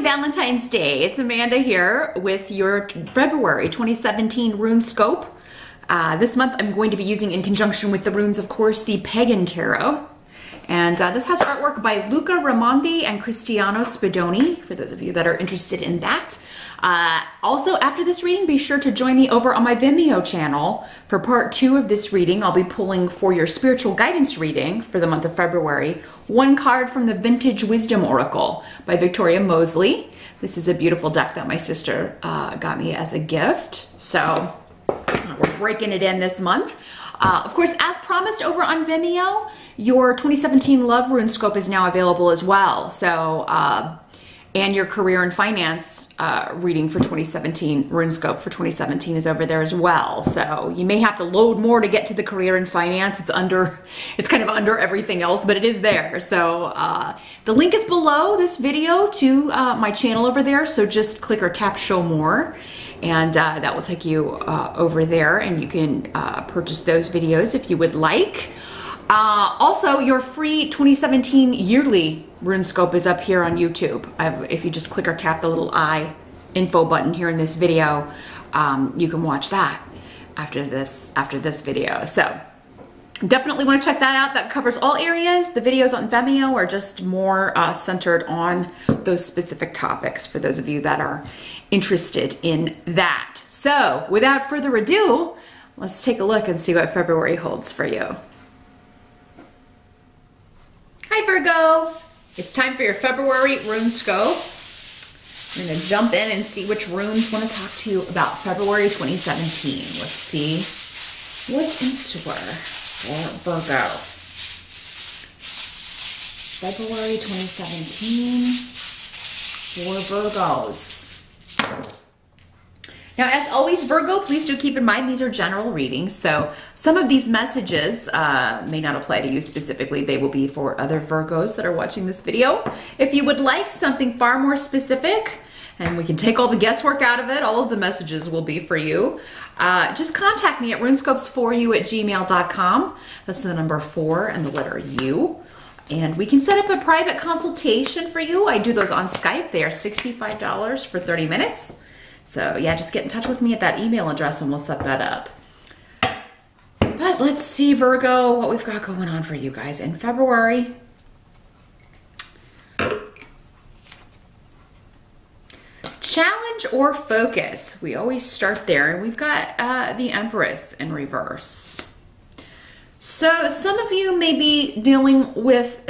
Valentine's Day. It's Amanda here with your February 2017 RuneScope. This month I'm going to be using, in conjunction with the runes, of course, the Pagan Tarot. And this has artwork by Luca Raimondi and Cristiano Spadoni, for those of you that are interested in that. Also, after this reading, be sure to join me over on my Vimeo channel for part 2 of this reading. I'll be pulling for your spiritual guidance reading for the month of February, one card from the Vintage Wisdom Oracle by Victoria Mosley. This is a beautiful deck that my sister got me as a gift. So we're breaking it in this month. Of course, as promised over on Vimeo, your 2017 Love RuneScope is now available as well. So, and your Career and Finance reading for 2017, RuneScope for 2017 is over there as well. So you may have to load more to get to the Career and Finance. It's kind of under everything else, but it is there. So the link is below this video to my channel over there. So just click or tap show more, and that will take you over there, and you can purchase those videos if you would like. Also, your free 2017 yearly RuneScope is up here on YouTube. If you just click or tap the little I info button here in this video, you can watch that after this video. So definitely want to check that out. That covers all areas. The videos on Vimeo are just more centered on those specific topics for those of you that are interested in that. So without further ado, let's take a look and see what February holds for you. Hi Virgo, it's time for your February RuneScope. We're gonna jump in and see which runes want to talk to you about February 2017. Let's see what's in store for Virgo. February 2017 for Virgos. Now, as always, Virgo, please do keep in mind these are general readings, so some of these messages may not apply to you specifically. They will be for other Virgos that are watching this video. If you would like something far more specific, and we can take all the guesswork out of it, all of the messages will be for you, just contact me at runescopes4u@gmail.com. That's the number 4 and the letter U. And we can set up a private consultation for you. I do those on Skype. They are $65 for 30 minutes. So yeah, just get in touch with me at that email address and we'll set that up. But let's see, Virgo, what we've got going on for you guys in February. Challenge or focus. We always start there, and we've got the Empress in reverse. So some of you may be dealing with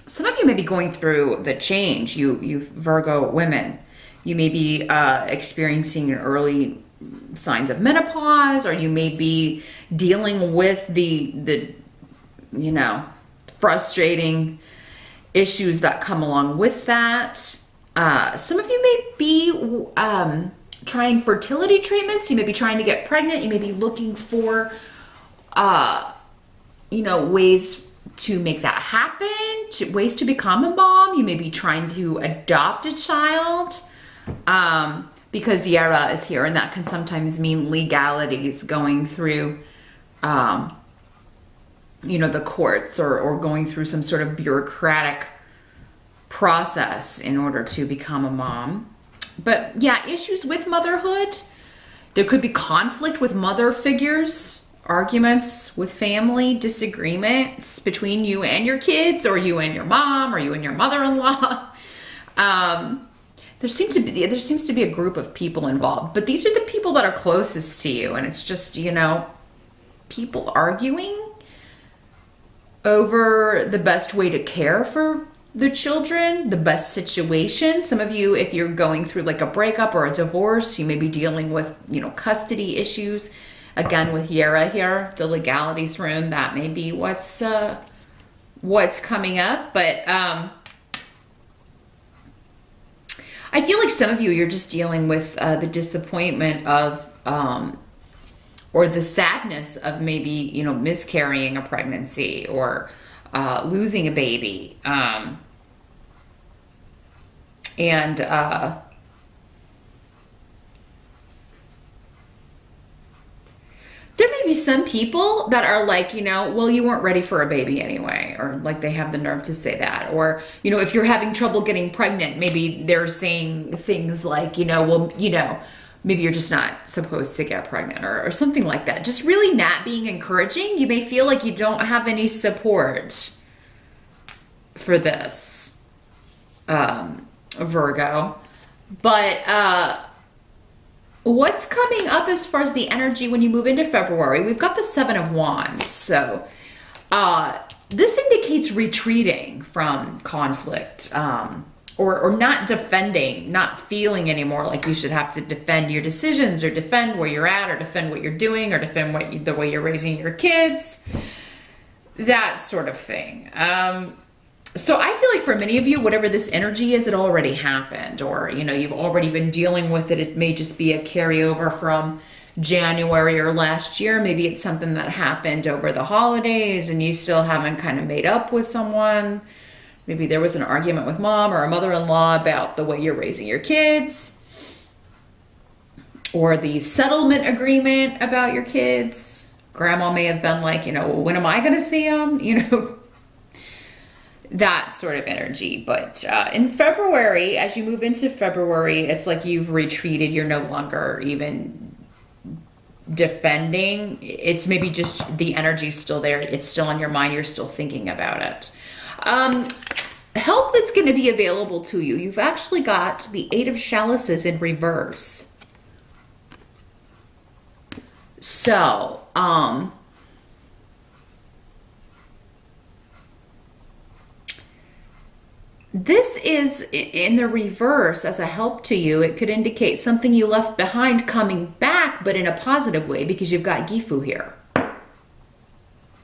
some of you may be going through the change, you Virgo women. You may be experiencing early signs of menopause, or you may be dealing with the you know, frustrating issues that come along with that. Some of you may be trying fertility treatments. You may be trying to get pregnant. You may be looking for, you know, ways to make that happen, ways to become a mom. You may be trying to adopt a child, because the era is here, and that can sometimes mean legalities going through, you know, the courts, or going through some sort of bureaucratic process in order to become a mom. But yeah, issues with motherhood. There could be conflict with mother figures, arguments with family, disagreements between you and your kids, or you and your mom, or you and your mother-in-law. There seems to be a group of people involved, but these are the people that are closest to you, and it's just, you know, people arguing over the best way to care for the children, the best situation. Some of you, if you're going through like a breakup or a divorce, you may be dealing with, you know, custody issues. Again, with Yera here, the legalities rune, that may be what's coming up. But I feel like some of you, you're just dealing with the disappointment of, or the sadness of maybe, you know, miscarrying a pregnancy, or losing a baby. There may may be some people that are like, you know, well, you weren't ready for a baby anyway, or like they have the nerve to say that. Or, you know, if you're having trouble getting pregnant, maybe they're saying things like, you know, well, you know, maybe you're just not supposed to get pregnant, or something like that. Just really not being encouraging. You may feel like you don't have any support for this, Virgo. But what's coming up as far as the energy when you move into February? We've got the Seven of Wands. So this indicates retreating from conflict, or not defending, not feeling anymore like you should have to defend your decisions, or defend where you're at, or defend what you're doing, or defend the way you're raising your kids, that sort of thing. So I feel like for many of you, whatever this energy is, it already happened, or, you know, you've already been dealing with it. It may just be a carryover from January or last year. Maybe it's something that happened over the holidays and you still haven't kind of made up with someone. Maybe there was an argument with mom or a mother-in-law about the way you're raising your kids, or the settlement agreement about your kids. Grandma may have been like, you know, well, when am I going to see them? You know, that sort of energy. But in February, as you move into February, it's like you've retreated. You're no longer even defending. It's maybe just the energy's still there. It's still on your mind. You're still thinking about it. Help that's going to be available to you. You've actually got the Eight of Chalices in reverse. So, this is in the reverse as a help to you. It could indicate something you left behind coming back, but in a positive way, because you've got Gifu here.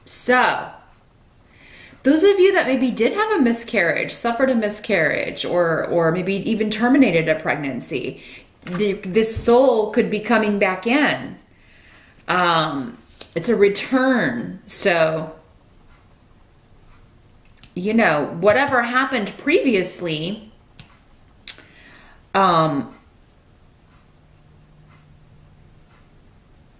So, those of you that maybe did have a miscarriage, suffered a miscarriage, or maybe even terminated a pregnancy, this soul could be coming back in. It's a return. So, you know, whatever happened previously,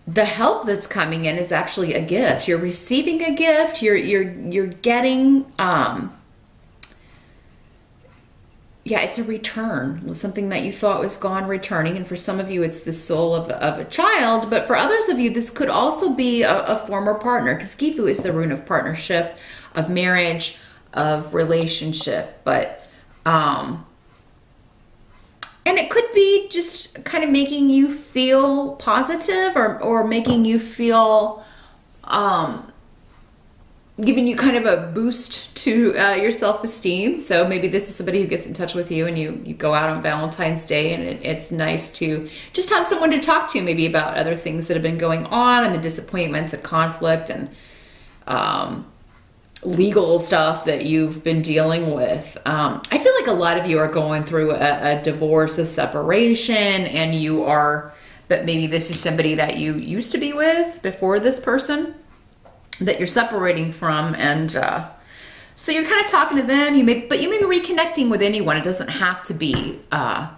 the help that's coming in is actually a gift. You're receiving a gift. You're getting, yeah, it's a return. Something that you thought was gone, returning. And for some of you, it's the soul of a child. But for others of you, this could also be a former partner, because Gifu is the rune of partnership, of marriage, of relationship. But and it could be just kind of making you feel positive, or making you feel, giving you kind of a boost to your self-esteem. So maybe this is somebody who gets in touch with you, and you go out on Valentine's Day, and it's nice to just have someone to talk to, maybe about other things that have been going on, and the disappointments and conflict and legal stuff that you've been dealing with. I feel like a lot of you are going through a divorce, a separation, and you are, but maybe this is somebody that you used to be with before this person that you're separating from. And so you're kind of talking to them. You may be reconnecting with anyone. It doesn't have to be a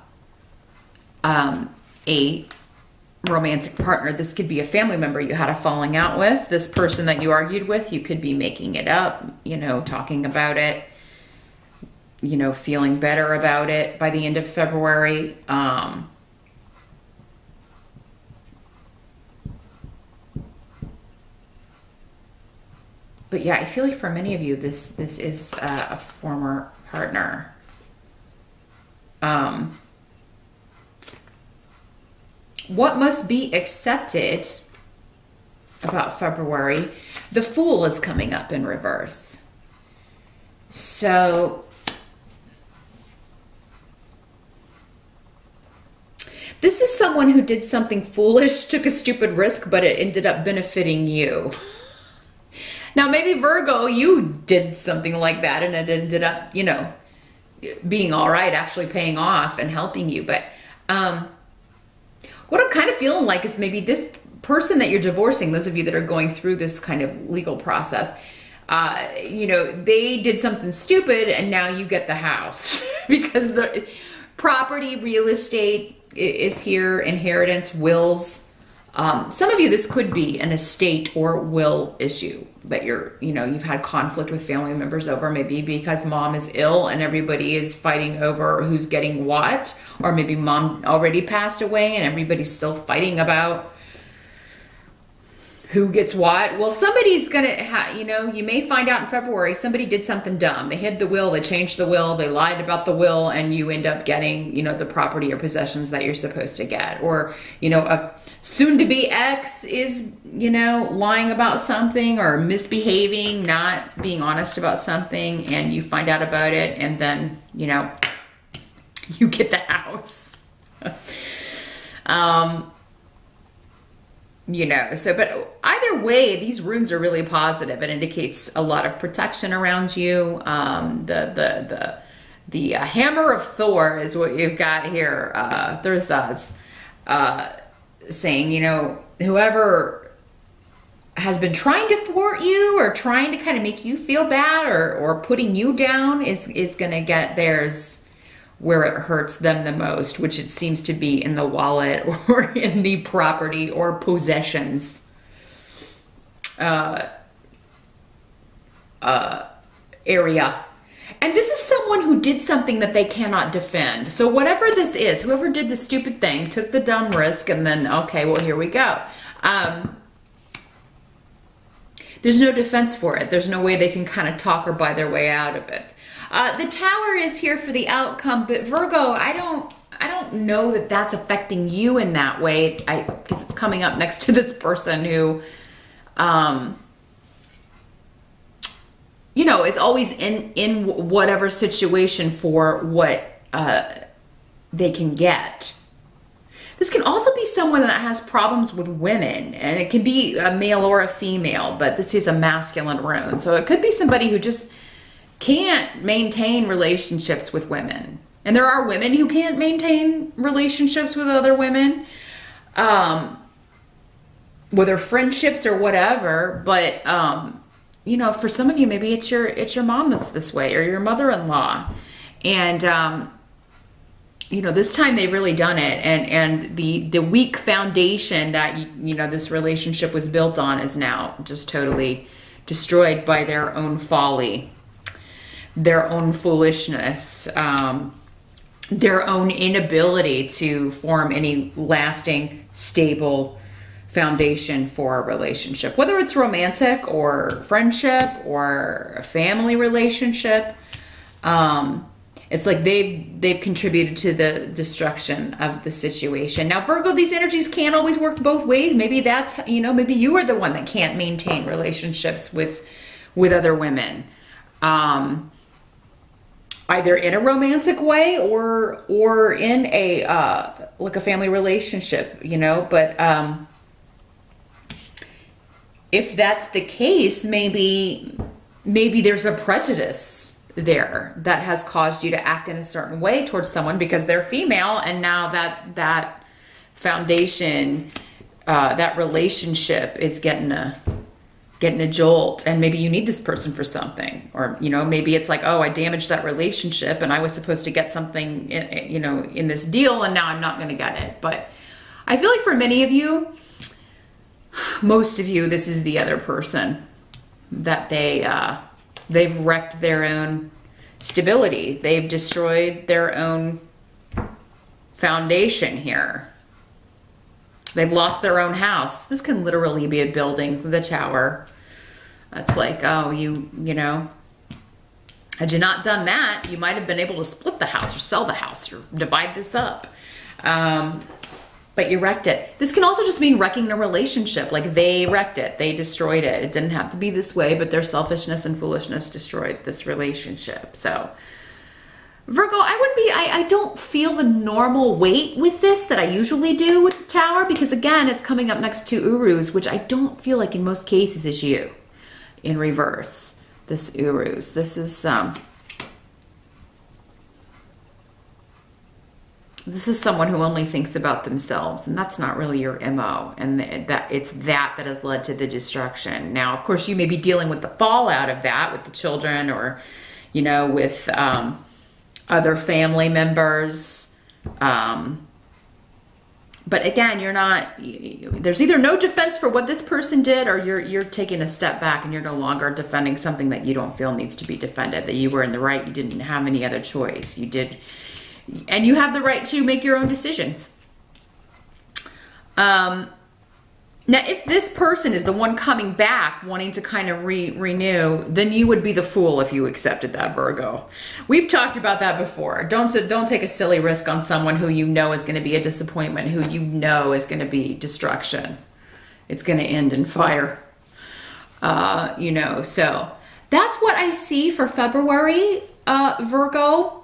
romantic partner. This could be a family member you had a falling out with. This person that you argued with, you could be making it up, you know, talking about it, you know, feeling better about it by the end of February. But yeah, I feel like for many of you, this is a former partner. What must be accepted about February? The Fool is coming up in reverse. So this is someone who did something foolish, took a stupid risk, but it ended up benefiting you. Now, maybe Virgo, you did something like that and it ended up, you know, being all right, actually paying off and helping you. But what I'm kind of feeling like is maybe this person that you're divorcing, those of you that are going through this kind of legal process, you know, they did something stupid and now you get the house because the property, real estate is here, inheritance, wills, Some of you, this could be an estate or will issue that you've had conflict with family members over, maybe because mom is ill and everybody is fighting over who's getting what, or maybe mom already passed away and everybody's still fighting about who gets what. Well, somebody's gonna, you may find out in February, somebody did something dumb. They hid the will, they changed the will, they lied about the will, and you end up getting, the property or possessions that you're supposed to get. Or, a soon-to-be ex is, lying about something or misbehaving, not being honest about something, and you find out about it, and then, you get the house. But either way, these runes are really positive. It indicates a lot of protection around you. The hammer of Thor is what you've got here. Thursday's saying, whoever has been trying to thwart you or trying to kind of make you feel bad or putting you down is going to get theirs where it hurts them the most, which it seems to be in the wallet or in the property or possessions area. And this is someone who did something that they cannot defend. So whatever this is, whoever did the stupid thing, took the dumb risk, and then, okay, well, here we go. There's no defense for it. There's no way they can kind of talk or buy their way out of it. The Tower is here for the outcome, but Virgo, I don't know that that's affecting you in that way. Because it's coming up next to this person who, is always in whatever situation for what they can get. This can also be someone that has problems with women, and it can be a male or a female, but this is a masculine rune. So it could be somebody who just can't maintain relationships with women. And there are women who can't maintain relationships with other women, whether friendships or whatever. But, for some of you, maybe it's your mom that's this way, or your mother-in-law. And, this time they've really done it. And the weak foundation that, this relationship was built on is now just totally destroyed by their own folly, their own foolishness, their own inability to form any lasting, stable foundation for a relationship, whether it's romantic or friendship or a family relationship. It's like they've contributed to the destruction of the situation. Now, Virgo, these energies can't always work both ways. Maybe that's, maybe you are the one that can't maintain relationships with other women. Either in a romantic way or in a like a family relationship, but if that's the case, maybe there's a prejudice there that has caused you to act in a certain way towards someone because they're female, and now that foundation, that relationship is getting a jolt, and maybe you need this person for something, or maybe it's like, oh, I damaged that relationship and I was supposed to get something in this deal, and now I'm not going to get it. But I feel like for many of you, most of you, this is the other person that they've wrecked their own stability. They've destroyed their own foundation here. They've lost their own house. This can literally be a building, the Tower. That's like, oh, had you not done that, you might have been able to split the house or sell the house or divide this up. But you wrecked it. This can also just mean wrecking a relationship. Like they wrecked it. They destroyed it. It didn't have to be this way, but their selfishness and foolishness destroyed this relationship. So Virgo, I don't feel the normal weight with this that I usually do with the Tower, because again, it's coming up next to Urus, which I don't feel like in most cases is you in reverse. This Urus, this is someone who only thinks about themselves, and that's not really your MO, and that has led to the destruction. Now, of course, you may be dealing with the fallout of that with the children, or, with other family members, But again, you're not, there's either no defense for what this person did, or you're taking a step back and you're no longer defending something that you don't feel needs to be defended, that you were in the right, you didn't have any other choice. You did, and you have the right to make your own decisions. Now, if this person is the one coming back wanting to kind of renew, then you would be the fool if you accepted that, Virgo. We've talked about that before. Don't take a silly risk on someone who you know is going to be a disappointment, who you know is going to be destruction. It's going to end in fire. You know, so that's what I see for February, Virgo.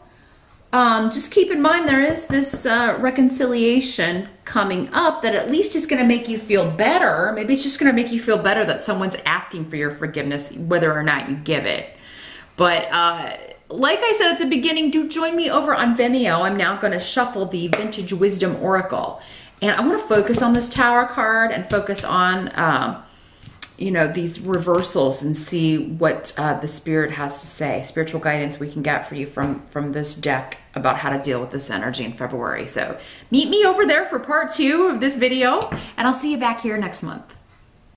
Just keep in mind there is this reconciliation coming up that at least is going to make you feel better. Maybe it's just going to make you feel better that someone's asking for your forgiveness, whether or not you give it. But like I said at the beginning, do join me over on Vimeo. I'm now going to shuffle the Vintage Wisdom Oracle. And I want to focus on this Tower card and focus on you know, these reversals, and see what the Spirit has to say, spiritual guidance we can get for you from this deck about how to deal with this energy in February. So meet me over there for part 2 of this video, and I'll see you back here next month.